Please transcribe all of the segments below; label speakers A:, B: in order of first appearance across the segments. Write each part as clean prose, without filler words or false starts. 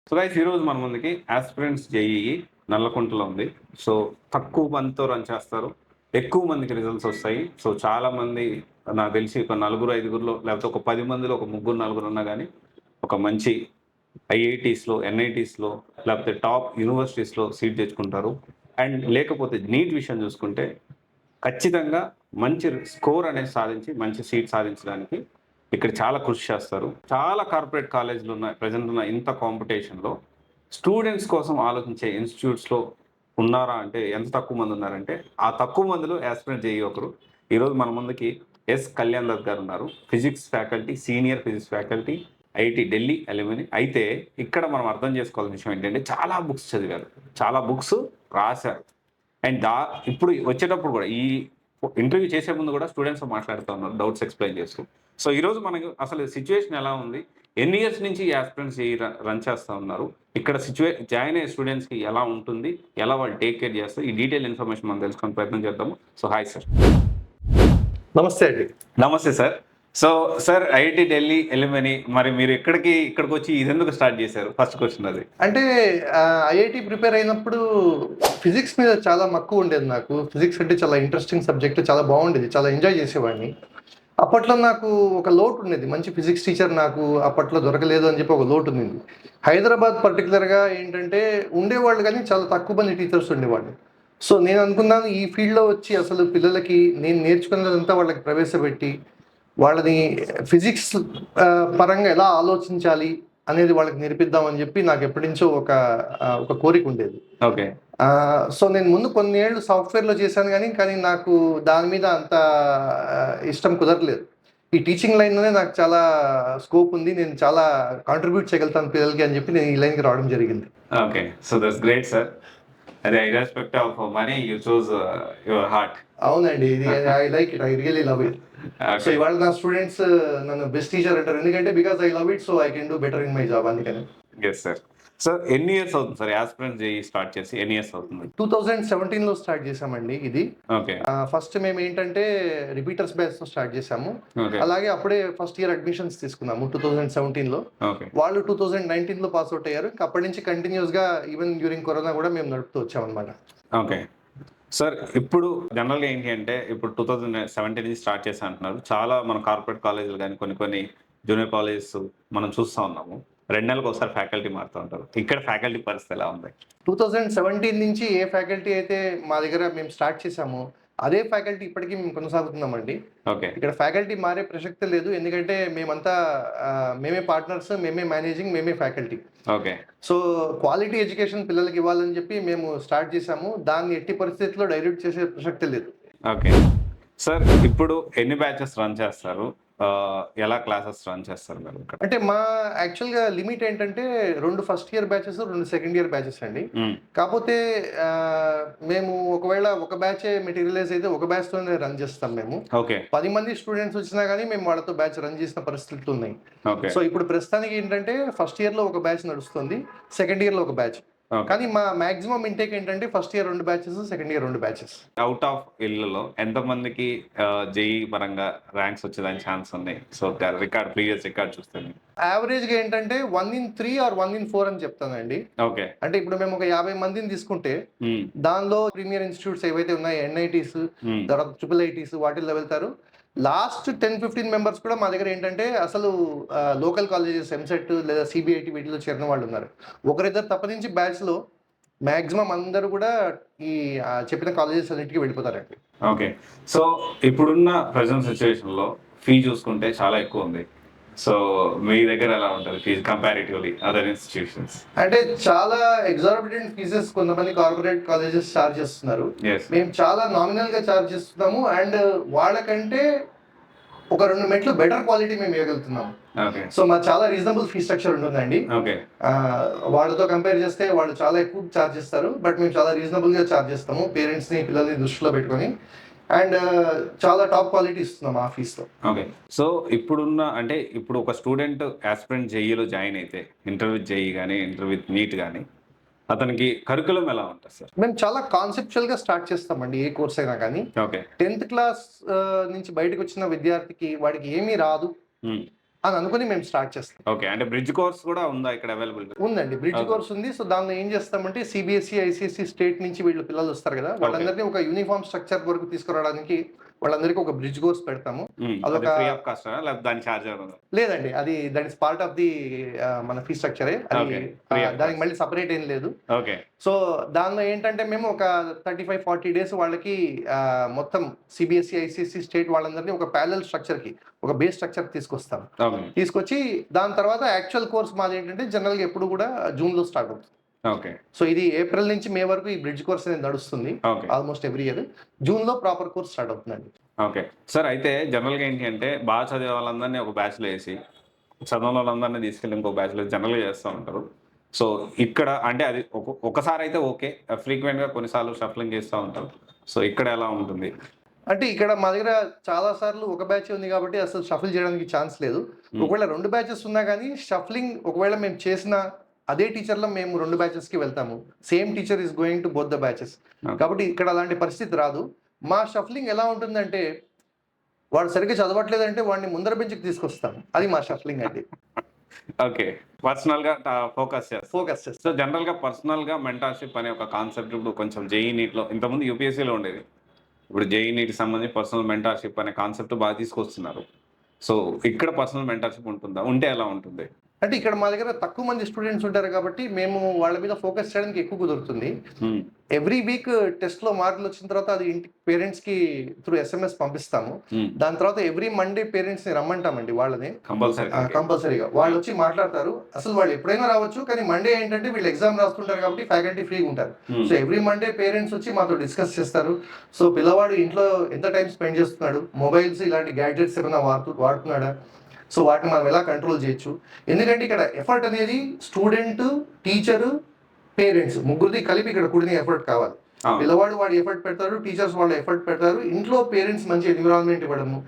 A: So guys ఈరోజు మన ముందుకి ఆస్పిరెంట్స్ జేఈఈ నల్లకుంటలో ఉంది. సో తక్కువ మందితో రన్ చేస్తారు, ఎక్కువ మందికి రిజల్ట్స్ వస్తాయి. సో చాలా మంది నాకు తెలిసి ఒక నలుగురు ఐదుగురులో లేకపోతే ఒక 10 మందిలో ఒక ముగ్గురు నలుగురు ఉన్నా కానీ ఒక మంచి ఐఐటీస్లో ఎన్ఐటీస్లో లేకపోతే టాప్ యూనివర్సిటీస్లో సీట్ తెచ్చుకుంటారు. అండ్ లేకపోతే నీట్ విషయం చూసుకుంటే ఖచ్చితంగా మంచి స్కోర్ అనేది సాధించి మంచి సీట్ సాధించడానికి ఇక్కడ చాలా కృషి చేస్తారు. చాలా కార్పొరేట్ కాలేజీలు ఉన్నాయి ప్రజెంట్ ఉన్న ఇంత కాంపిటీషన్లో. స్టూడెంట్స్ కోసం ఆలోచించే ఇన్స్టిట్యూట్స్లో ఉన్నారా అంటే ఎంత తక్కువ మంది ఉన్నారంటే ఆ తక్కువ మందిలో యాస్పిరెంట్ జేఈ ఒకరు. ఈరోజు మన ముందుకి ఎస్ కళ్యాణ్ దత్ గారు ఉన్నారు, physics faculty, senior physics faculty, IIT Delhi alumni. అయితే ఇక్కడ మనం అర్థం చేసుకోవాల్సిన విషయం ఏంటంటే చాలా బుక్స్ చదివారు, చాలా బుక్స్ రాశారు. అండ్ ఇప్పుడు వచ్చేటప్పుడు కూడా ఈ ఇంటర్వ్యూ చేసే ముందు కూడా స్టూడెంట్స్ మాట్లాడుతూ ఉన్నారు, డౌట్స్ ఎక్స్ప్లెయిన్ చేస్తూ. సో ఈరోజు మనకు అసలు సిచ్యువేషన్ ఎలా ఉంది, ఎన్ని ఇయర్స్ నుంచి ఈ ఆస్పిరెంట్స్ రన్ చేస్తూ ఉన్నారు, ఇక్కడ జాయిన్ అయ్యే స్టూడెంట్స్కి ఎలా ఉంటుంది, ఎలా వాళ్ళు టేక్ కేర్ చేస్తారు, ఈ డీటెయిల్ ఇన్ఫర్మేషన్ మనం తెలుసుకునే ప్రయత్నం చేద్దాము. So hi sir.
B: నమస్తే అండి.
A: నమస్తే sir. So sir, IIT Delhi alumni, మరి మీరు ఇక్కడికి వచ్చి ఇది ఎందుకు స్టార్ట్ చేశారు? ఫస్ట్ క్వశ్చన్ అది.
B: అంటే ఐఐటి ప్రిపేర్ అయినప్పుడు ఫిజిక్స్ మీద చాలా మక్కువ ఉండేది. నాకు ఫిజిక్స్ అంటే చాలా ఇంట్రెస్టింగ్ సబ్జెక్ట్, చాలా బాగుండేది, చాలా ఎంజాయ్ చేసేవాడిని. అప్పట్లో నాకు ఒక లోటు ఉండేది, మంచి ఫిజిక్స్ టీచర్ నాకు అప్పట్లో దొరకలేదు అని చెప్పి ఒక లోటు ఉంది. హైదరాబాద్ పర్టికులర్గా ఏంటంటే ఉండేవాళ్ళు కానీ చాలా తక్కువ మంది టీచర్స్ ఉండేవాళ్ళు. సో నేను అనుకున్నాను ఈ ఫీల్డ్లో వచ్చి అసలు పిల్లలకి నేను నేర్చుకున్నదంతా వాళ్ళకి ప్రవేశపెట్టి వాళ్ళని ఫిజిక్స్ పరంగా ఎలా ఆలోచించాలి అనేది వాళ్ళకి నేర్పిద్దామని చెప్పి నాకు ఎప్పటి నుంచో ఒక కోరిక ఉండేది.
A: ఓకే.
B: సో నేను ముందు కొన్ని ఏళ్ళు సాఫ్ట్వేర్లో చేశాను, కానీ నాకు దాని మీద అంత ఇష్టం కుదరలేదు. ఈ టీచింగ్ లైన్లోనే నాకు చాలా స్కోప్ ఉంది, నేను చాలా కాంట్రిబ్యూట్ చేయగలుగుతాను పిల్లలకి అని చెప్పి నేను ఈ లైన్కి రావడం జరిగింది.
A: Okay, so that's great sir. అదే irrespective of money you choose your heart.
B: అవునండి, I like it, I really love it. So ఇవాళ నా స్టూడెంట్స్ నన్ను బెస్ట్ టీచర్ అంటారు, ఎందుకంటే because I love it, so I can do better in my job, అందుకని.
A: Yes sir. So ఎన్ని years అవుతుంది sir aspirant JE start చేసి? ఎన్ని ఇయర్స్ అవుతుంది?
B: 2017లో స్టార్ట్ చేసామండి ఇది.
A: ఓకే.
B: ఫస్ట్ మేము ఏంటంటే రిపీటర్స్ బ్యాచ్ తో స్టార్ట్ చేసాము. అలాగే అప్పుడే ఫస్ట్ ఇయర్ అడ్మిషన్స్ తీసుకున్నాము 2017లో. వాళ్ళు 2019లో పాస్ అవుట్ అయ్యారు. అప్పటి నుంచి కంటిన్యూస్ గా ఈవెన్ డ్యూరింగ్ కరోనా కూడా మేము నడుపుతూ వచ్చామన్నమాట.
A: ఓకే సార్, ఇప్పుడు జనరల్గా ఏంటి అంటే ఇప్పుడు 2017 నుంచి స్టార్ట్ చేసి అంటున్నారు. చాలా మన కార్పొరేట్ కాలేజీలు కానీ కొన్ని జూనియర్ కాలేజెస్ మనం చూస్తూ ఉన్నాము, 2 నెలలకు ఒకసారి ఫ్యాకల్టీ మారుతూ ఉంటారు. ఇక్కడ ఫ్యాకల్టీ పరిస్థితి ఎలా ఉంది?
B: 2017 నుంచి ఏ ఫ్యాకల్టీ అయితే మా దగ్గర మేము స్టార్ట్ చేసామో అదే ఫ్యాకల్టీ ఇప్పటికీ మేము కొనసాగుతున్నామండి.
A: ఓకే.
B: ఇక్కడ ఫ్యాకల్టీ మారే ప్రసక్తే లేదు, ఎందుకంటే మేమంతా మేమే పార్ట్నర్స్, మేమే మేనేజింగ్, మేమే faculty.
A: Okay.
B: So quality education పిల్లలకి ఇవ్వాలని చెప్పి మేము స్టార్ట్ చేసాము. దాన్ని ఎట్టి పరిస్థితుల్లో డైల్యూట్ చేసే ప్రసక్తే లేదు.
A: ఓకే సార్, ఇప్పుడు ఎన్ని బ్యాచెస్ రన్ చేస్తారు, ఎలా క్లాసెస్ రన్ చేస్తారు మీరు?
B: అంటే మా యాక్చువల్గా లిమిట్ ఏంటంటే 2 first year batches, 2 second year batches అండి. కాకపోతే మేము ఒకవేళ ఒక బ్యాచే మెటీరియలైజ్ అయితే ఒక బ్యాచ్ తోనే రన్ చేస్తాం మేము.
A: ఓకే.
B: 10 మంది స్టూడెంట్స్ వచ్చినా కానీ మేము వాళ్ళతో బ్యాచ్ రన్ చేసిన పరిస్థితులు ఉన్నాయి. సో ఇప్పుడు ప్రస్తుతానికి ఏంటంటే ఫస్ట్ ఇయర్ లో ఒక బ్యాచ్ నడుస్తుంది, సెకండ్ ఇయర్ లో ఒక బ్యాచ్. కానీ మా మాక్సిమం ఇంటేక్ ఏంటంటే first year 2 batches, second year 2 batches.
A: Out of ఇళ్లలో ఎంత మందికి జేఈ పరంగా ర్యాంక్స్ వచ్చేదానికి ఛాన్స్ ఉన్నాయి? సో ప్రీవియస్ రికార్డ్ చూస్తే
B: యావరేజ్ గా ఏంటంటే 1 in 3 ఆర్ 1 in 4 అని చెప్తానండి.
A: ఓకే.
B: అంటే ఇప్పుడు మేము ఒక 50 మందిని తీసుకుంటే దానిలో ప్రీమియర్ ఇన్స్టిట్యూట్స్ ఏవైతే ఉన్నాయో ఎన్ఐటీస్, తర్వాత ట్రిపుల్ ఐటీస్, వాటిల్లో వెళ్తారు. లాస్ట్ 10-15 మెంబర్స్ కూడా మా దగ్గర ఏంటంటే అసలు లోకల్ కాలేజెస్, ఎంసెట్ లేదా సిబిఐటి వీటిలో చేరిన వాళ్ళు ఉన్నారు. ఒకరిద్దరు తప్పనించి బ్యాచ్లో మ్యాక్సిమం అందరూ కూడా ఈ చెప్పిన కాలేజెస్ అన్నిటికీ వెళ్ళిపోతారండి.
A: ఓకే. సో ఇప్పుడున్న ప్రజెంట్ సిచ్యువేషన్లో ఫీ చూసుకుంటే చాలా ఎక్కువ ఉంది. సో మీ దగ్గర ఎలా ఉంటుంది ఫీజు కంపారిటివ్లీ అదర్ ఇన్స్టిట్యూషన్స్?
B: అంటే చాలా ఎగ్జార్బిటెంట్ ఫీజెస్ కొంతమంది కార్పొరేట్ కాలేజెస్ చార్జ్ చేస్తున్నారు. మేము చాలా నామినల్ గా చార్జ్ చేస్తున్నాము. అండ్ వాళ్ళకంటే ఒక 2 మెట్లు బెటర్ క్వాలిటీ మేము ఇవ్వగలుగుతున్నాము. సో మా చాలా రీజనబుల్ ఫీ స్ట్రక్చర్ ఉంటుందండి. వాళ్ళతో కంపేర్ చేస్తే వాళ్ళు చాలా ఎక్కువ చార్జ్ చేస్తారు, బట్ మేము చాలా రీజనబుల్ గా చార్జ్ చేస్తాము, పేరెంట్స్ ని పిల్లల్ని దృష్టిలో పెట్టుకొని. అండ్ చాలా టాప్ క్వాలిటీ ఇస్తున్నాం ఆ ఫీస్లో.
A: ఓకే. సో ఇప్పుడు ఒక స్టూడెంట్ ఆస్పిరెంట్ జేఈలో జాయిన్ అయితే ఇంటర్వ్యూ జేఈ కానీ ఇంటర్వ్యూ నీట్ కానీ అతనికి కరికులం ఎలా ఉంటుంది సార్?
B: మేము చాలా కాన్సెప్చువల్ గా స్టార్ట్ చేస్తామండి ఏ కోర్స్ అయినా కానీ.
A: ఓకే.
B: 10th క్లాస్ నుంచి బయటకు వచ్చిన విద్యార్థికి వాడికి ఏమీ రాదు అని అనుకుని మేము స్టార్ట్ చేస్తాం.
A: ఓకే. అంటే బ్రిడ్జ్ కోర్స్ కూడా ఉందా ఇక్కడ అవైలబిలిటీ?
B: ఉందండి, బ్రిడ్జ్
A: ఓకే.
B: కోర్స్ ఉంది. సో దానిలో ఏం చేస్తామంటే సిబిఎస్ఈ, ఐసిఎస్ఈ స్టేట్ నుంచి వీళ్ళు పిల్లలు వస్తారు కదా, వాళ్ళందరినీ ఒక యూనిఫామ్ స్ట్రక్చర్ వరకు తీసుకురావడానికి వాళ్ళందరికీ ఒక బ్రిడ్జ్ కోర్స్ పెడతాము.
A: అది
B: అదొక
A: ఫ్రీ ఆఫ్ కాస్ట్ లేకపోతే దాని చార్జ్ ఏమైనా?
B: లేదండి, అది that is part of the మన ఫీ స్ట్రక్చరే. అది
A: Okay. Free of
B: దానికి
A: cost.
B: మళ్ళీ సపరేట్ ఏం లేదు.
A: ఓకే.
B: సో దానిలో ఏంటంటే మేము ఒక 35-40 డేస్ వాళ్ళకి మొత్తం సిబిఎస్ఈ, ఐసిఎస్ఈ స్టేట్ వాళ్ళందరినీ ఒక ప్యారలల్ స్ట్రక్చర్కి, ఒక బేస్ స్ట్రక్చర్ తీసుకొస్తాం.
A: ఓకే.
B: తీసుకొచ్చి దాని తర్వాత యాక్చువల్ కోర్స్ మాది ఏంటంటే జనరల్గా ఎప్పుడు కూడా జూన్లో స్టార్ట్ అవుతుంది.
A: ఓకే.
B: సో ఇది ఏప్రిల్ నుంచి మే వరకు ఈ బ్రిడ్జ్ కోర్స్ అనేది నడుస్తుంది
A: ఓకే.
B: Almost every year. జూన్లో ప్రాపర్ కోర్స్ స్టార్ట్ అవుతుందండి.
A: ఓకే. సార్ అయితే జనరల్‌గా ఏంటి అంటే బాగా చదివే వాళ్ళందరినీ ఒక బ్యాచ్‌లో ఏసి, చదవని వాళ్ళందరినీ తీసుకెళ్ళి ఇంకో బ్యాచ్‌లో జనరల్‌గా చేస్తా ఉంటారు. సో ఇక్కడ అంటే అది ఒకసారి అయితే ఓకే. ఫ్రీక్వెంట్‌గా కొన్నిసార్లు షఫ్లింగ్ చేస్తా ఉంటారు. సో ఇక్కడ ఎలా ఉంటుంది?
B: అంటే ఇక్కడ మా దగ్గర చాలా సార్లు ఒక బ్యాచ్ ఉంది కాబట్టి అసలు షఫిల్ చేయడానికి ఛాన్స్ లేదు. ఒకవేళ 2 బ్యాచెస్ ఉన్నా కానీ షఫ్లింగ్ ఒకవేళ మేము చేసిన అదే టీచర్లో మేము 2 బ్యాచెస్కి వెళ్తాము. Same teacher is going to both the batches. కాబట్టి ఇక్కడ అలాంటి పరిస్థితి రాదు. మా షఫ్లింగ్ ఎలా ఉంటుందంటే వాడు సరిగ్గా చదవట్లేదంటే వాడిని ముందర బెంచ్కి తీసుకొస్తాం. అది మా షఫ్లింగ్ అండి.
A: ఓకే. పర్సనల్‌గా ఫోకస్ చేస్తారు.
B: ఫోకస్ చేస్తాం.
A: సో జనరల్‌గా పర్సనల్‌గా మెంటార్‌షిప్ అనే ఒక కాన్సెప్ట్ ఇప్పుడు కొంచెం జేఈఈ నీట్‌లో ఇంతకుముందు యూపీఎస్సీలో ఉండేది. ఇప్పుడు జేఈఈ నీట్‌కి సంబంధించి పర్సనల్ మెంటార్‌షిప్ అనే కాన్సెప్ట్ బాగా తీసుకొస్తున్నారు. సో ఇక్కడ పర్సనల్ మెంటార్‌షిప్ ఉంటుందా? ఉంటే ఎలా ఉంటుంది?
B: అంటే ఇక్కడ మా దగ్గర తక్కువ మంది స్టూడెంట్స్ ఉంటారు కాబట్టి మేము వాళ్ళ మీద ఫోకస్ చేయడానికి ఎక్కువ కుదురుతుంది. ఎవ్రీ వీక్ టెస్ట్లో మార్కులు వచ్చిన తర్వాత అది ఇంటి పేరెంట్స్కి త్రూ ఎస్ఎంఎస్ పంపిస్తాము. దాని తర్వాత ఎవ్రీ మండే పేరెంట్స్ని రమ్మంటామండి వాళ్ళని కంపల్సరీగా. వాళ్ళు వచ్చి మాట్లాడతారు. అసలు వాళ్ళు ఎప్పుడైనా రావచ్చు, కానీ మండే ఏంటంటే వీళ్ళు ఎగ్జామ్ రాస్తుంటారు కాబట్టి ఫ్యాకల్టీ ఫ్రీగా ఉంటారు. సో ఎవ్రీ మండే పేరెంట్స్ వచ్చి మాతో డిస్కస్ చేస్తారు. సో పిల్లవాడు ఇంట్లో ఎంత టైం స్పెండ్ చేస్తున్నాడు, మొబైల్స్ ఇలాంటి గ్యాడ్జెట్స్ ఏమైనా వాడుతున్నాడా, సో వాటిని మనం ఎలా కంట్రోల్ చేయొచ్చు. ఎందుకంటే ఇక్కడ ఎఫర్ట్ అనేది స్టూడెంట్, టీచరు, పేరెంట్స్ ముగ్గురిది కలిపి ఇక్కడ కూడిన ఎఫర్ట్ కావాలి. పిల్లవాడు వాడు ఎఫర్ట్ పెడతారు, టీచర్స్ వాళ్ళు ఎఫర్ట్ పెడతారు, ఇంట్లో పేరెంట్స్ మంచి ఎన్విరాన్మెంట్ ఇవ్వడము,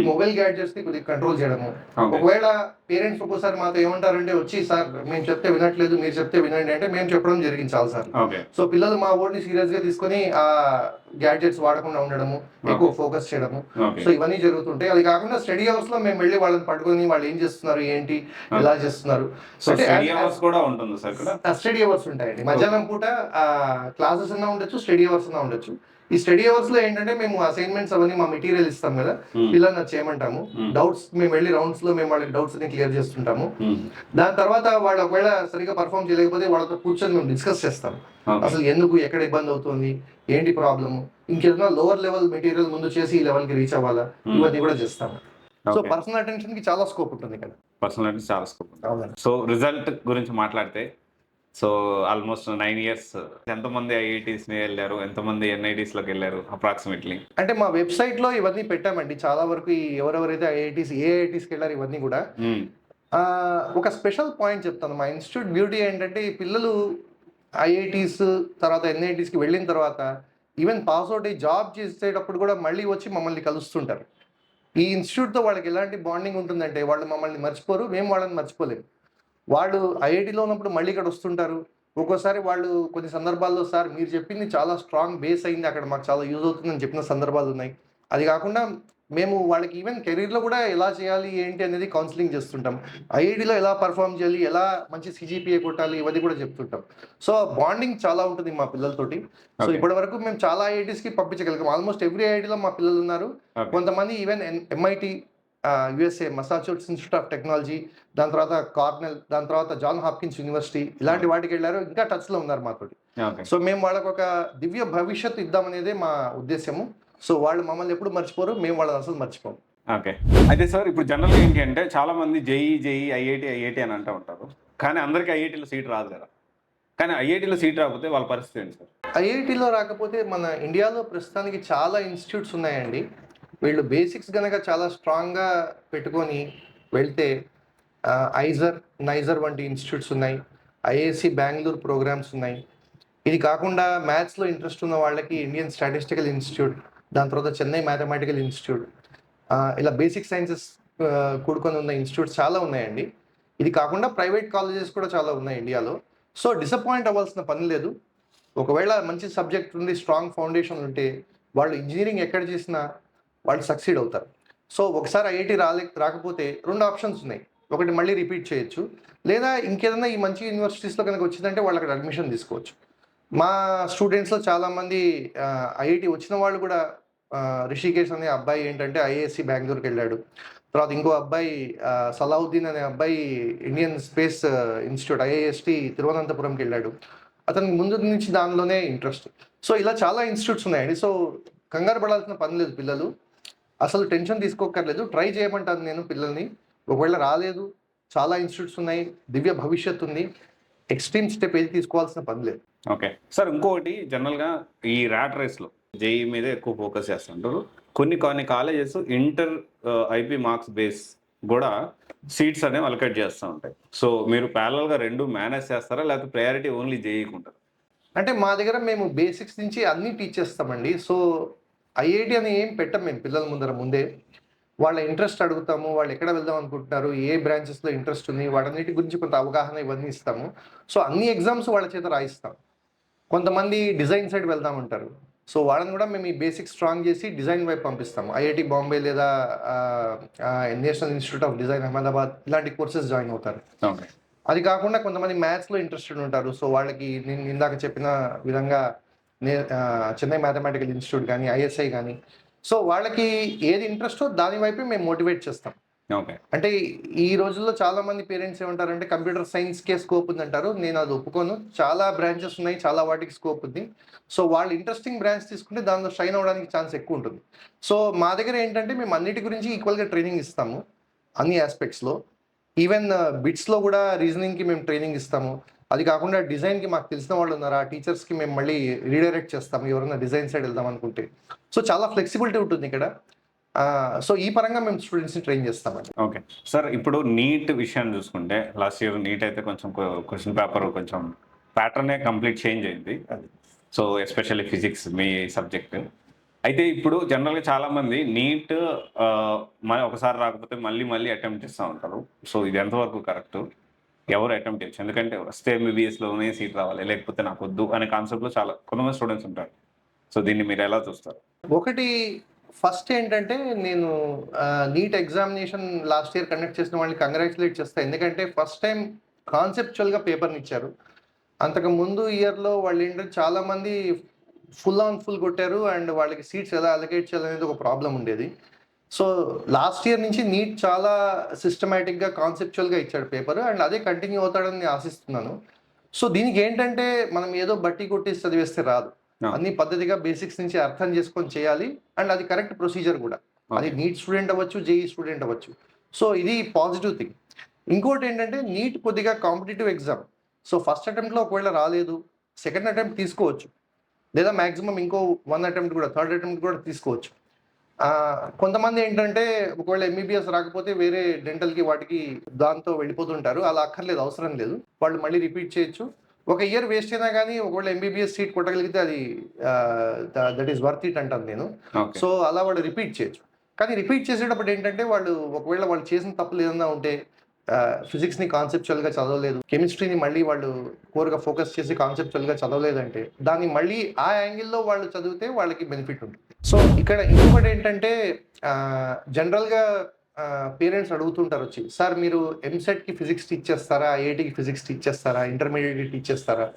B: మొబైల్ గ్యాడ్జెట్స్ ని కొద్దిగా కంట్రోల్ చేయడము. ఒకవేళ పేరెంట్స్ ఒక్కోసారి మాతో ఏమంటారంటే వచ్చి, సార్ మేము చెప్తే వినట్లేదు, మీరు చెప్తే వినండి అంటే మేము చెప్పడం జరిగింది చాలా సార్. సో పిల్లలు మా ఓడిని సీరియస్ గా తీసుకొని ఆ గ్యాడ్జెట్స్ వాడకుండా ఉండడము, ఎక్కువ ఫోకస్ చేయడము, సో ఇవన్నీ జరుగుతుంటాయి. అది కాకుండా స్టడీ అవర్స్ లో మేము వెళ్ళి వాళ్ళని పట్టుకొని వాళ్ళు ఏం చేస్తున్నారు, ఏంటి, ఎలా చేస్తున్నారు.
A: స్టడీ అవర్స్ కూడా ఉంటుంది సార్ ఇక్కడ.
B: స్టడీ అవర్స్ ఉంటాయండి. మధ్యాహ్నం పూట క్లాసెస్ అన్నా ఉండొచ్చు, స్టడీ అవర్స్ అన్నా ఉండొచ్చు. ఈ స్టడీ అవర్స్ లో ఏంటంటే మేము అసైన్మెంట్స్ అవన్నీ మా మెటీరియల్ ఇస్తాం కదా, పిల్లల్ని చేయమంటాము. డౌట్స్ మేము వెళ్ళి రౌండ్స్ లో మేము వాళ్ళకి డౌట్స్ అన్ని క్లియర్ చేస్తుంటాము. దాని తర్వాత వాళ్ళు ఒకవేళ సరిగా పర్ఫామ్ చేయలేకపోతే వాళ్ళతో కూర్చొని మేము డిస్కస్ చేస్తాం. అసలు ఎందుకు, ఎక్కడ ఇబ్బంది అవుతుంది, ఏంటి ప్రాబ్లము, ఇంకేదైనా లోవర్ లెవెల్ మెటీరియల్ ముందు చేసి ఈ లెవెల్ కి రీచ్ అవ్వాలా, ఇవన్నీ కూడా చేస్తాము. సో పర్సనల్ అటెన్షన్ కి చాలా స్కోప్ ఉంటుంది ఇక్కడ.
A: పర్సనల్ అటెన్షన్ చాలా స్కోప్ ఉంటుంది. సో రిజల్ట్ గురించి మాట్లాడితే, సో ఆల్మోస్ట్ 9 ఇయర్స్ ఎంతమంది ఐఐటీస్ని వెళ్ళారు, ఎంతమంది ఎన్ఐటీస్లోకి వెళ్ళారు అప్రాక్సిమేట్లీ?
B: అంటే మా వెబ్సైట్లో ఇవన్నీ పెట్టామండి. చాలా వరకు ఎవరెవరైతే ఏ ఐఐటీస్కి వెళ్ళారు ఇవన్నీ కూడా. ఒక స్పెషల్ పాయింట్ చెప్తాను. మా ఇన్స్టిట్యూట్ బ్యూటీ ఏంటంటే ఈ పిల్లలు ఐఐటీస్ తర్వాత ఎన్ఐటీస్కి వెళ్ళిన తర్వాత ఈవెన్ పాస్అవుట్ అయ్యి జాబ్ చేసేటప్పుడు కూడా మళ్ళీ వచ్చి మమ్మల్ని కలుస్తుంటారు. ఈ ఇన్స్టిట్యూట్తో వాళ్ళకి ఎలాంటి బాండింగ్ ఉంటుందంటే వాళ్ళు మమ్మల్ని మర్చిపోరు, మేము వాళ్ళని మర్చిపోలేము. వాళ్ళు ఐఐటీలో ఉన్నప్పుడు మళ్ళీ ఇక్కడ వస్తుంటారు. ఒక్కోసారి వాళ్ళు కొన్ని సందర్భాల్లో, సార్ మీరు చెప్పింది చాలా స్ట్రాంగ్ బేస్ అయింది, అక్కడ మాకు చాలా యూజ్ అవుతుందని చెప్పిన సందర్భాలు ఉన్నాయి. అది కాకుండా మేము వాళ్ళకి ఈవెన్ కెరీర్లో కూడా ఎలా చేయాలి ఏంటి అనేది కౌన్సిలింగ్ చేస్తుంటాం. ఐఐటీలో ఎలా పర్ఫామ్ చేయాలి, ఎలా మంచి సిజిపిఏ కొట్టాలి, ఇవన్నీ కూడా చెప్తుంటాం. సో బాండింగ్ చాలా ఉంటుంది మా పిల్లలతోటి. సో ఇప్పటి వరకు మేము చాలా ఐఐటీస్కి పంపించగలిగాం. ఆల్మోస్ట్ ఎవ్రీ ఐఐటీలో మా పిల్లలు ఉన్నారు. కొంతమంది even MIT, USA Massachusetts institute of technology, దాని తర్వాత కార్నెల్, దాని తర్వాత జాన్ హాప్కిన్స్ యూనివర్సిటీ, ఇలాంటి వాటికి వెళ్ళారు. ఇంకా టచ్లో ఉన్నారు మాతోటి. సో మేము వాళ్ళకు ఒక దివ్య భవిష్యత్తు ఇద్దామనేదే మా ఉద్దేశము. సో వాళ్ళు మమ్మల్ని ఎప్పుడు మర్చిపోరు, మేము వాళ్ళని అసలు మర్చిపోము.
A: ఓకే. అయితే సార్ ఇప్పుడు జనరల్గా ఏంటి అంటే చాలా మంది జేఈ ఐఐటి అని అంటూ ఉంటారు, కానీ అందరికీ ఐఐటీలో సీట్ రాదు కదా. కానీ ఐఐటీలో సీట్ రాకపోతే వాళ్ళ పరిస్థితి ఏంటి సార్?
B: ఐఐటీలో రాకపోతే మన ఇండియాలో ప్రస్తుతానికి చాలా ఇన్స్టిట్యూట్స్ ఉన్నాయండి. వీళ్ళు బేసిక్స్ కనుక చాలా స్ట్రాంగ్గా పెట్టుకొని వెళ్తే నైజర్ వంటి ఇన్స్టిట్యూట్స్ ఉన్నాయి, ఐఐసి బెంగళూరు ప్రోగ్రామ్స్ ఉన్నాయి. ఇది కాకుండా మ్యాథ్స్లో ఇంట్రెస్ట్ ఉన్న వాళ్ళకి ఇండియన్ స్టాటిస్టికల్ ఇన్స్టిట్యూట్, దాని తర్వాత చెన్నై మ్యాథమెటికల్ ఇన్స్టిట్యూట్, ఇలా బేసిక్ సైన్సెస్ కూడుకొని ఉన్న ఇన్స్టిట్యూట్స్ చాలా ఉన్నాయండి. ఇది కాకుండా ప్రైవేట్ కాలేజెస్ కూడా చాలా ఉన్నాయి ఇండియాలో. సో డిసప్పాయింట్ అవ్వాల్సిన పని లేదు. ఒకవేళ మంచి సబ్జెక్ట్ ఉండి స్ట్రాంగ్ ఫౌండేషన్ ఉంటే వాళ్ళు ఇంజనీరింగ్ ఎక్కడ చేసినా వాళ్ళు సక్సీడ్ అవుతారు. సో ఒకసారి ఐఐటి రాకపోతే 2 ఆప్షన్స్ ఉన్నాయి. ఒకటి మళ్ళీ రిపీట్ చేయొచ్చు. లేదా ఇంకేదైనా ఈ మంచి యూనివర్సిటీస్‌లో గనుక వచ్చిందంటే వాళ్ళు అక్కడ అడ్మిషన్ తీసుకోవచ్చు. మా స్టూడెంట్స్‌లో చాలామంది ఐఐటీ వచ్చిన వాళ్ళు కూడా రిషికేష్ అనే అబ్బాయి ఏంటంటే ఐఐఎస్‌సి బెంగుళూరుకెళ్ళాడు. తర్వాత ఇంకో అబ్బాయి సలావుద్దీన్ అనే అబ్బాయి ఇండియన్ స్పేస్ ఇన్‌స్టిట్యూట్ ఐఐఎస్‌టి తిరువనంతపురంకెళ్ళాడు. అతనికి ముందు నుంచి దానిలోనే ఇంట్రెస్ట్. సో, ఇలా చాలా ఇన్‌స్టిట్యూట్స్ ఉన్నాయండి. సో, కంగారు పడాల్సిన పని లేదు పిల్లలు. అసలు టెన్షన్ తీసుకోక్కర్లేదు. ట్రై చేయమంటాను నేను పిల్లల్ని. ఒకవేళ రాలేదు, చాలా ఇన్‌స్టిట్యూట్స్ ఉన్నాయి. దివ్య భవిష్యత్తు ఉంది. ఎక్స్‌ట్రీమ్ స్టెప్ ఏది తీసుకోవాల్సిన పని లేదు.
A: ఓకే. సార్ ఇంకొకటి జనరల్‌గా ఈ ర్యాట్ రేస్‌లో జేఈఈ మీదే ఎక్కువ ఫోకస్ చేస్తుంటారు. కొన్ని colleges inter IP marks base గూడా సీట్స్ అనేవి అలొకేట్ చేస్తా ఉంటాయి. సో, మీరు ప్యారలల్‌గా 2 మేనేజ్ చేస్తారా? లేకపోతే ప్రయారిటీ ఓన్లీ జేఈఈకి ఉంటదా?
B: అంటే మా దగ్గర మేము బేసిక్స్ నుంచి అన్నీ టీచ్ చేస్తామండి. సో, ఐఐటీ అని ఏం పెట్టం మేము పిల్లల ముందే. వాళ్ళ ఇంట్రెస్ట్ అడుగుతాము. వాళ్ళు ఎక్కడ వెళ్దాం అనుకుంటున్నారు? ఏ బ్రాంచెస్‌లో ఇంట్రెస్ట్ ఉంది? వాటన్నిటి గురించి కొంత అవగాహన ఇవన్నీ ఇస్తాము. సో, అన్ని ఎగ్జామ్స్ వాళ్ళ చేత రాయిస్తాం. కొంతమంది డిజైన్ సైడ్ వెళ్దామంటారు. సో, వాళ్ళని గూడా మేము ఈ బేసిక్స్ స్ట్రాంగ్ చేసి డిజైన్ వైపు పంపిస్తాము. ఐఐటీ బాంబే లేదా national institute of design Ahmedabad ఇలాంటి కోర్సెస్ జాయిన్ అవుతారు.
A: ఓకే.
B: అది కాకుండా కొంతమంది మ్యాథ్స్‌లో ఇంట్రెస్టెడ్ ఉంటారు. సో, వాళ్ళకి నేను ఇందాక చెప్పిన విధంగా చెన్నై మ్యాథమెటికల్ ఇన్‌స్టిట్యూట్ గాని, ఐఎస్ఐ గాని, సో, వాళ్ళకి ఏది ఇంట్రెస్టో దాని వైపే మేము మోటివేట్ చేస్తాం.
A: ఓకే.
B: అంటే ఈ రోజుల్లో చాలామంది పేరెంట్స్ ఏమంటారంటే కంప్యూటర్ సైన్స్‌కే స్కోప్ ఉందంటారు. నేను అది ఒప్పుకోను. చాలా బ్రాంచెస్ ఉన్నాయి. చాలా వాటికి స్కోప్ ఉంది. సో, వాళ్ళు ఇంట్రెస్టింగ్ బ్రాంచ్ తీసుకుంటే దానిలో షైన్ అవ్వడానికి ఛాన్స్ ఎక్కువ ఉంటుంది. సో, మా దగ్గర ఏంటంటే మేము అన్నిటి గురించి ఈక్వల్‌గా ట్రైనింగ్ ఇస్తాము. అన్ని యాస్పెక్ట్స్‌లో. ఈవెన్ బిట్స్‌లో గూడా రీజనింగ్‌కి మేము ట్రైనింగ్ ఇస్తాము. అది కాకుండా డిజైన్‌కి మాకు తెలిసిన వాళ్ళున్నారు. ఆ టీచర్స్‌కి మేము మళ్ళీ రీడైరెక్ట్ చేస్తాము. ఎవరైనా డిజైన్ సైడ్ వెళ్దాం అనుకుంటే. సో, చాలా ఫ్లెక్సిబిలిటీ ఉంటుంది ఇక్కడ. సో, ఈ పరంగా మేము స్టూడెంట్స్‌ని ట్రైన్ చేస్తామండి.
A: ఓకే. సార్ ఇప్పుడు నీట్ విషయాన్ని చూసుకుంటే లాస్ట్ ఇయర్ నీట్ అయితే కొంచెం క్వెషన్ పేపర్ కొంచెం ప్యాటర్నే కంప్లీట్ చేంజ్ అయింది.
B: అది.
A: సో, ఎస్పెషల్లీ ఫిజిక్స్ మీ సబ్జెక్ట్. అయితే ఇప్పుడు జనరల్‌గా చాలామంది నీట్ ఒకసారి రాకపోతే మళ్ళీ అటెంప్ట్ చేస్తా ఉంటారు. సో, ఇది ఎంతవరకు కరెక్టు? ఎవరు అటెంప్ట్ చేయొచ్చు? ఎందుకంటే వస్తే ఎంబీబీఎస్‌లోనే సీట్ రావాలి. లేకపోతే నాకొద్దు అనే కాన్సెప్ట్‌లో చాలా కొంతమంది స్టూడెంట్స్ ఉంటారు. సో, దీన్ని మీరు ఎలా చూస్తారు?
B: ఒకటి ఫస్ట్ ఏంటంటే నేను neat examination last year conduct చేసిన వాళ్ళని కంగ్రాచ్యులేట్ చేస్తా. ఎందుకంటే ఫస్ట్ టైమ్ కాన్సెప్చువల్‌గా పేపర్‌నిచ్చారు. అంతకు ముందు ఇయర్‌లో వాళ్ళేంటంటే చాలామంది ఫుల్ ఆన్ ఫుల్ కొట్టారు. అండ్ వాళ్ళకి సీట్స్ ఎలా అలొకేట్ చేయాలనేది ఒక ప్రాబ్లమ్ ఉండేది. సో, లాస్ట్ ఇయర్ నుంచి నీట్ చాలా సిస్టమాటిక్‌గా, కాన్సెప్చువల్‌గా ఇచ్చాడు పేపర్. అండ్ అదే కంటిన్యూ అవుతాడని నేను ఆశిస్తున్నాను. సో, దీనికేంటంటే మనం ఏదో బట్టి కొట్టేసి చదివేస్తే రాదు.
A: ఆ!
B: అన్నీ పద్ధతిగా బేసిక్స్ నుంచి అర్థం చేసుకొని చేయాలి. అండ్ అది కరెక్ట్ ప్రొసీజర్ గూడా. అది
A: ఓకే.
B: నీట్ స్టూడెంట్ అవ్వచ్చు, జేఈఈ స్టూడెంట్ అవ్వచ్చు. సో, ఇది పాజిటివ్ థింగ్. ఇంకోటేంటంటే నీట్ కొద్దిగా కాంపిటీటివ్ ఎగ్జామ్. సో, ఫస్ట్ అటెంప్ట్‌లో ఒకవేళ రాలేదు, సెకండ్ అటెంప్ట్ తీసుకోవచ్చు. లేదా మాక్సిమం ఇంకో 1 అటెంప్ట్ కూడా, థర్డ్ అటెంప్ట్ కూడా తీసుకోవచ్చు. కొంతమందేంటంటే ఒకవేళ ఎంబీబీఎస్ రాకపోతే వేరే డెంటల్‌కి వాటికి దాంతో వెళ్ళిపోతుంటారు. అలా అక్కర్లేదు, అవసరం లేదు. వాళ్ళు మళ్ళీ రిపీట్ చేయొచ్చు. ఒక ఇయర్ వేస్ట్ అయినా గానీ ఒకవేళ ఎంబీబీఎస్ సీట్ కొట్టగలిగితే అది దట్ ఈస్ వర్త్ ఇట్ అంటాను నేను.
A: ఓకే.
B: సో, అలా వాళ్ళు రిపీట్ చేయొచ్చు. కానీ రిపీట్ చేసేటప్పుడు ఏంటంటే ఒకవేళ వాళ్ళు చేసిన తప్పులు ఏదన్నా ఉంటే ఫిజిక్స్‌ని కాన్సెప్చువల్‌గా చదవలేదు. కెమిస్ట్రీని మళ్ళీ వాళ్ళు కోర్‌గా ఫోకస్ చేసి కాన్సెప్చువల్‌గా చదవలేదంటే, దాన్ని మళ్ళీ ఆ యాంగిల్‌లో వాళ్ళు చదివితే వాళ్ళకి బెనిఫిట్ ఉంటుంది. సో, ఇక్కడ ఇంకొకటేంటంటే జనరల్‌గా పేరెంట్స్ అడుగుతుంటారొచ్చి, "సార్ మీరు ఎంసెట్‌కి ఫిజిక్స్ టీచ్ చేస్తారా? ఐఐటీకి ఫిజిక్స్ టీచ్ చేస్తారా? ఇంటర్మీడియేట్‌కి టీచ్ చేస్తారా?"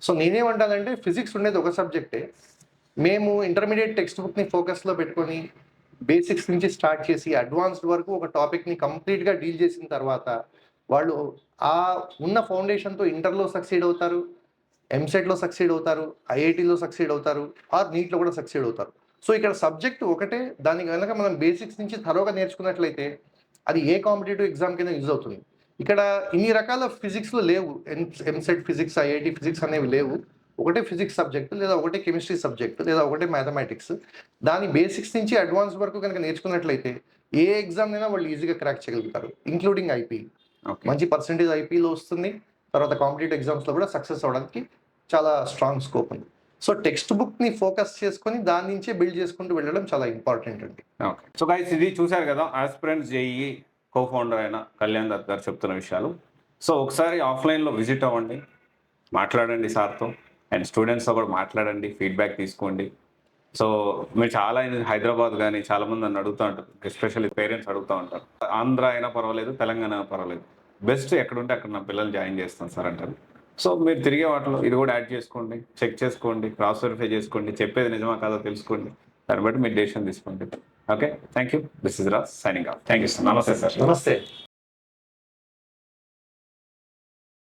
B: సో, నేనేమంటానంటే ఫిజిక్స్ ఉండేది ఒక సబ్జెక్టే. మేము ఇంటర్మీడియేట్ టెక్స్ట్ బుక్‌ని ఫోకస్‌లో పెట్టుకొని బేసిక్స్ నుంచి స్టార్ట్ చేసి అడ్వాన్స్డ్ వరకు ఒక టాపిక్‌ని కంప్లీట్‌గా డీల్ చేసిన తర్వాత, వాళ్ళు ఆ ఉన్న ఫౌండేషన్‌తో ఇంటర్‌లో సక్సీడ్ అవుతారు. ఎంసెట్‌లో సక్సీడ్ అవుతారు. ఐఐటీలో సక్సీడ్ అవుతారు. ఆర్ నీట్‌లో కూడా సక్సీడ్ అవుతారు. సో, ఇక్కడ సబ్జెక్ట్ ఒకటే. దాన్ని గనక మనం బేసిక్స్ నుంచి థరోగా నేర్చుకున్నట్లయితే, అది ఏ కాంపిటీటివ్ ఎగ్జామ్‌కైనా యూజ్ అవుతుంది. ఇక్కడ ఇన్ని రకాల ఫిజిక్స్‌లో లేవు. ఎంసెట్ ఫిజిక్స్, ఐఐటీ ఫిజిక్స్ అనేవి లేవు. ఒకటే ఫిజిక్స్ సబ్జెక్ట్, లేదా ఒకటే కెమిస్ట్రీ సబ్జెక్ట్, లేదా ఒకటే మ్యాథమెటిక్స్. దాని బేసిక్స్ నుంచి అడ్వాన్స్ వరకు గనక నేర్చుకున్నట్లయితే, ఏ ఎగ్జామ్‌నైనా వాళ్ళు ఈజీగా క్రాక్ చేయగలుగుతారు. Including IP.
A: ఓకే.
B: మంచి పర్సెంటేజ్ ఐపీలో వస్తుంది. తర్వాత కాంపిటీటివ్ ఎగ్జామ్స్‌లో కూడా సక్సెస్ అవ్వడానికి చాలా స్ట్రాంగ్ స్కోప్ ఉంది. సో, టెక్స్ట్ బుక్‌ని ఫోకస్ చేసుకొని దాని నుంచే బిల్డ్ చేసుకుంటూ వెళ్ళడం చాలా ఇంపార్టెంట్ అండి.
A: ఓకే. సో, గైస్ ఇది చూసారు కదా! ఆస్పిరెంట్స్ జేఈఈ కో ఫౌండర్ అయిన కళ్యాణ్ దత్ గారు చెప్తున్న విషయాలు. సో, ఒకసారి ఆఫ్‌లైన్‌లో విజిట్ అవ్వండి. మాట్లాడండి సార్‌తో. అండ్ స్టూడెంట్స్‌తో కూడా మాట్లాడండి. ఫీడ్‌బ్యాక్ తీసుకోండి. సో మీరు చాలా హైదరాబాద్ కానీ చాలా మంది నన్ను అడుగుతూ ఉంటారు, ఎస్పెషల్లీ పేరెంట్స్ అడుగుతూ ఉంటారు, ఆంధ్ర అయినా పర్వాలేదు, తెలంగాణ అయినా పర్వాలేదు, బెస్ట్ ఎక్కడుంటే అక్కడ నా పిల్లలు జాయిన్ చేస్తాను సార్ అంటారు. సో మీరు తిరిగే వాటిలో ఇది కూడా యాడ్ చేసుకోండి, చెక్ చేసుకోండి, క్రాస్ వెరిఫై చేసుకోండి, చెప్పేది నిజమా కాదో తెలుసుకోండి, దాన్ని బట్టి మీరు డెసిషన్ తీసుకోండి. Okay, thank you. This is Raj signing off. Thank you sir. నమస్తే సార్.
B: నమస్తే.